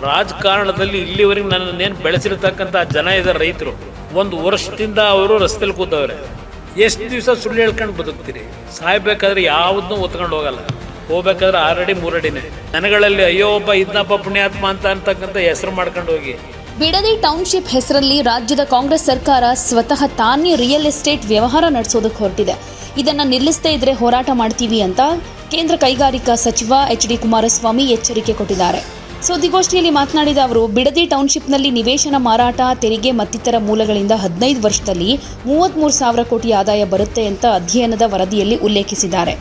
ರಾಜಕಾರಣದಲ್ಲಿ ಇಲ್ಲಿವರೆಗೆ ನನ್ನನ್ನೇನು ಬೆಳೆಸಿರ್ತಕ್ಕಂಥ ಜನ ಇದ್ದಾರೆ ರೈತರು, ಒಂದು ವರ್ಷದಿಂದ ಅವರು ರಸ್ತೆಯಲ್ಲಿ ಕೂತವ್ರೆ. ಎಷ್ಟು ದಿವಸ ಸುಳ್ಳು ಹೇಳ್ಕೊಂಡು ಬದುಕ್ತೀರಿ? ಸಾಯ್ಬೇಕಾದ್ರೆ ಯಾವುದನ್ನೂ ಒತ್ಕೊಂಡು ಹೋಗಲ್ಲ, ಹೋಗ್ಬೇಕಾದ್ರೆ 6 ಅಡಿ 3 ಅಡಿನೇ. ಜನಗಳಲ್ಲಿ ಅಯ್ಯೋ ಒಬ್ಬ ಇದ್ನಪ್ಪ ಪುಣ್ಯಾತ್ಮ ಅಂತಕ್ಕಂಥ ಹೆಸರು ಮಾಡ್ಕೊಂಡು ಹೋಗಿ. ಬಿಡದಿ ಟೌನ್ಶಿಪ್ ಹೆಸರಲ್ಲಿ ರಾಜ್ಯದ ಕಾಂಗ್ರೆಸ್ ಸರ್ಕಾರ ಸ್ವತಃ ತಾನೇ ರಿಯಲ್ ಎಸ್ಟೇಟ್ ವ್ಯವಹಾರ ನಡೆಸೋದಕ್ಕೆ ಹೊರಟಿದೆ. ಇದನ್ನು ನಿಲ್ಲಿಸದೇ ಇದ್ರೆ ಹೋರಾಟ ಮಾಡ್ತೀವಿ ಅಂತ ಕೇಂದ್ರ ಕೈಗಾರಿಕಾ ಸಚಿವ HD ಕುಮಾರಸ್ವಾಮಿ ಎಚ್ಚರಿಕೆ ಕೊಟ್ಟಿದ್ದಾರೆ. ಸುದ್ದಿಗೋಷ್ಠಿಯಲ್ಲಿ ಮಾತನಾಡಿದ ಅವರು, ಬಿಡದಿ ಟೌನ್ಶಿಪ್ನಲ್ಲಿ ನಿವೇಶನ ಮಾರಾಟ, ತೆರಿಗೆ ಮತ್ತಿತರ ಮೂಲಗಳಿಂದ 15 ವರ್ಷದಲ್ಲಿ 33,000 ಕೋಟಿ ಆದಾಯ ಬರುತ್ತೆ ಅಂತ ಅಧ್ಯಯನದ ವರದಿಯಲ್ಲಿ ಉಲ್ಲೇಖಿಸಿದ್ದಾರೆ.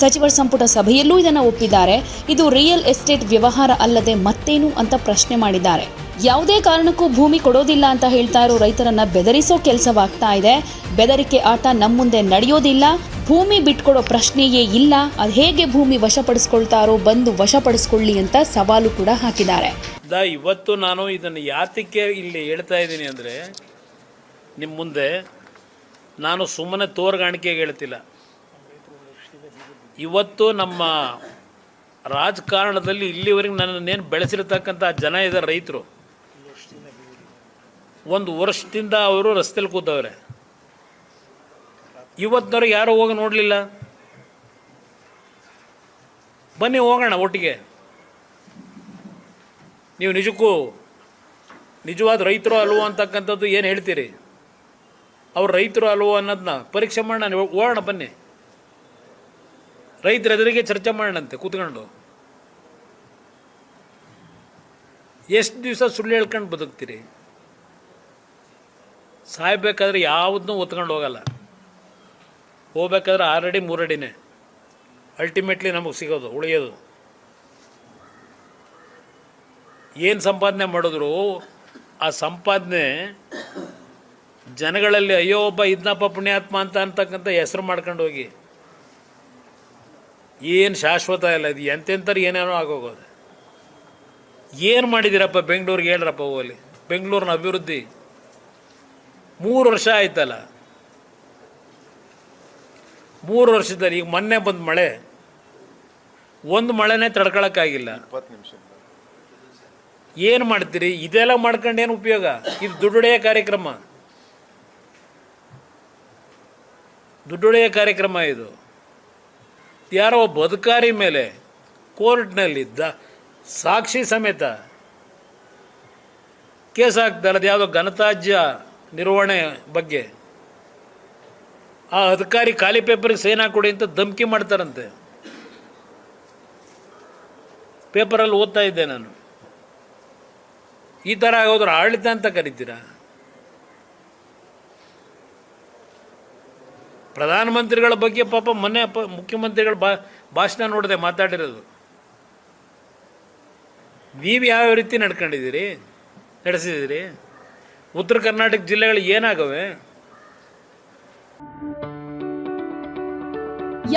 ಸಚಿವರ ಸಂಪುಟ ಸಭೆಯಲ್ಲೂ ಇದನ್ನು ಒಪ್ಪಿದ್ದಾರೆ. ಇದು ರಿಯಲ್ ಎಸ್ಟೇಟ್ ವ್ಯವಹಾರ ಅಲ್ಲದೆ ಮತ್ತೇನು ಅಂತ ಪ್ರಶ್ನೆ ಮಾಡಿದ್ದಾರೆ. ಯಾವುದೇ ಕಾರಣಕ್ಕೂ ಭೂಮಿ ಕೊಡೋದಿಲ್ಲ ಅಂತ ಹೇಳ್ತಾ ಇರೋ ರೈತರನ್ನ ಬೆದರಿಸೋ ಕೆಲಸವಾಗ್ತಾ ಇದೆ. ಬೆದರಿಕೆ ಆಟ ನಮ್ಮ ಮುಂದೆ ನಡೆಯೋದಿಲ್ಲ. ಭೂಮಿ ಬಿಟ್ಕೊಡೋ ಪ್ರಶ್ನೆಯೇ ಇಲ್ಲ. ಅದು ಹೇಗೆ ಭೂಮಿ ವಶಪಡಿಸ್ಕೊಳ್ತಾರೋ ಬಂದು ವಶಪಡಿಸ್ಕೊಳ್ಳಿ ಅಂತ ಸವಾಲು ಕೂಡ ಹಾಕಿದ್ದಾರೆ. ಇವತ್ತು ನಾನು ಇದನ್ನು ಯಾತಕ್ಕೆ ಇಲ್ಲಿ ಹೇಳ್ತಾ ಇದ್ದೀನಿ ಅಂದರೆ, ನಿಮ್ಮ ಮುಂದೆ ನಾನು ಸುಮ್ಮನೆ ತೋರ್ಗಾಣಿಕೆಗೆ ಹೇಳ್ತಿಲ್ಲ. ಇವತ್ತು ನಮ್ಮ ರಾಜಕಾರಣದಲ್ಲಿ ಇಲ್ಲಿವರೆಗೆ ನನ್ನನ್ನೇನು ಬೆಳೆಸಿರ್ತಕ್ಕಂಥ ಜನ ಇದ್ದಾರೆ ರೈತರು, ಒಂದು ವರ್ಷದಿಂದ ಅವರು ರಸ್ತೆಯಲ್ಲಿ ಕೂತವ್ರೆ. ಇವತ್ತಿನವ್ರಿಗೆ ಯಾರೂ ಹೋಗಿ ನೋಡಲಿಲ್ಲ. ಬನ್ನಿ ಹೋಗೋಣ ಒಟ್ಟಿಗೆ. ನೀವು ನಿಜವಾದ ರೈತರು ಅಲ್ವೋ ಅಂತಕ್ಕಂಥದ್ದು ಏನು ಹೇಳ್ತೀರಿ? ಅವ್ರು ರೈತರು ಅಲ್ವೋ ಅನ್ನೋದನ್ನ ಪರೀಕ್ಷೆ ಮಾಡೋಣ, ಹೋಗೋಣ ಬನ್ನಿ. ರೈತರ ಎದುರಿಗೆ ಚರ್ಚೆ ಮಾಡೋಣಂತೆ ಕೂತ್ಕೊಂಡು. ಎಷ್ಟು ದಿವಸ ಸುಳ್ಳು ಹೇಳ್ಕೊಂಡು ಬದುಕ್ತೀರಿ? ಸಾಯ್ಬೇಕಾದ್ರೆ ಯಾವುದನ್ನೂ ಒತ್ಕೊಂಡು ಹೋಗಲ್ಲ, ಹೋಗ್ಬೇಕಾದ್ರೆ 6 ಅಡಿ 3 ಅಡಿನೇ ಅಲ್ಟಿಮೇಟ್ಲಿ ನಮಗೆ ಸಿಗೋದು, ಉಳಿಯೋದು. ಏನು ಸಂಪಾದನೆ ಮಾಡಿದ್ರು ಆ ಸಂಪಾದನೆ ಜನಗಳಲ್ಲಿ ಅಯ್ಯೋ ಒಬ್ಬ ಇದ್ನಪ್ಪ ಪುಣ್ಯಾತ್ಮ ಅಂತಕ್ಕಂಥ ಹೆಸರು ಮಾಡ್ಕೊಂಡು ಹೋಗಿ ಏನು ಶಾಶ್ವತ ಇಲ್ಲ. ಇದು ಎಂತೆಂಥವ್ರು ಏನೇನೋ ಆಗೋಗೋದು. ಏನು ಮಾಡಿದ್ದೀರಪ್ಪ ಬೆಂಗಳೂರಿಗೆ? ಹೇಳ್ರಪ್ಪ ಹೋಗಲಿ. ಬೆಂಗಳೂರಿನ ಅಭಿವೃದ್ಧಿ 3 ವರ್ಷ ಆಯ್ತಲ್ಲ. 3 ವರ್ಷದಲ್ಲಿ ಈಗ ಮೊನ್ನೆ ಬಂದು ಮಳೆ, ಒಂದು ಮಳೆನೇ ತಡ್ಕೊಳಕ್ಕಾಗಿಲ್ಲ. ಏನು ಮಾಡ್ತೀರಿ? ಇದೆಲ್ಲ ಮಾಡ್ಕೊಂಡು ಏನು ಉಪಯೋಗ? ಇದು ದುಡ್ಡುಡೆಯ ಕಾರ್ಯಕ್ರಮ ಇದು. ಯಾರೋ ಒಬ್ಬ ಅಧಿಕಾರಿ ಮೇಲೆ ಕೋರ್ಟ್ನಲ್ಲಿ ಸಾಕ್ಷಿ ಸಮೇತ ಕೇಸ್ ಹಾಕ್ತಾರೆ. ಅದು ಯಾವುದೋ ಘನತ್ಯಾಜ್ಯ ನಿರ್ವಹಣೆ ಬಗ್ಗೆ. ಆ ಅಧಿಕಾರಿ ಖಾಲಿ ಪೇಪರ್ಗೆ ಸೈನ್ ಹಾಕೊಡಿ ಅಂತ ಧಮಕಿ ಮಾಡ್ತಾರಂತೆ. ಪೇಪರಲ್ಲಿ ಓದ್ತಾ ಇದ್ದೆ ನಾನು. ಈ ಥರ ಆಗೋದ್ರ ಆಡಳಿತ ಅಂತ ಕರಿತೀರಾ? ಪ್ರಧಾನಮಂತ್ರಿಗಳ ಬಗ್ಗೆ ಪಾಪ ಮೊನ್ನೆ ಮುಖ್ಯಮಂತ್ರಿಗಳ ಭಾಷಣ ನೋಡಿದೆ ಮಾತಾಡಿರೋದು. ನೀವು ಯಾವ ರೀತಿ ನಡೆಸಿದ್ದೀರಿ? ಉತ್ತರ ಕರ್ನಾಟಕ ಜಿಲ್ಲೆಗಳು ಏನಾಗವೆ?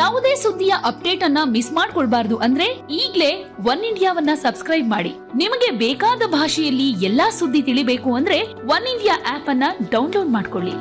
ಯಾವುದೇ ಸುದ್ದಿಯ ಅಪ್ಡೇಟ್ ಅನ್ನ ಮಿಸ್ ಮಾಡ್ಕೊಳ್ಬಾರ್ದು ಅಂದ್ರೆ ಈಗ್ಲೇ ಒನ್ ಇಂಡಿಯಾವನ್ನ ಸಬ್ಸ್ಕ್ರೈಬ್ ಮಾಡಿ. ನಿಮಗೆ ಬೇಕಾದ ಭಾಷೆಯಲ್ಲಿ ಎಲ್ಲಾ ಸುದ್ದಿ ತಿಳಿಬೇಕು ಅಂದ್ರೆ ಒನ್ ಇಂಡಿಯಾ ಆಪ್ ಅನ್ನ ಡೌನ್ಲೋಡ್ ಮಾಡ್ಕೊಳ್ಳಿ.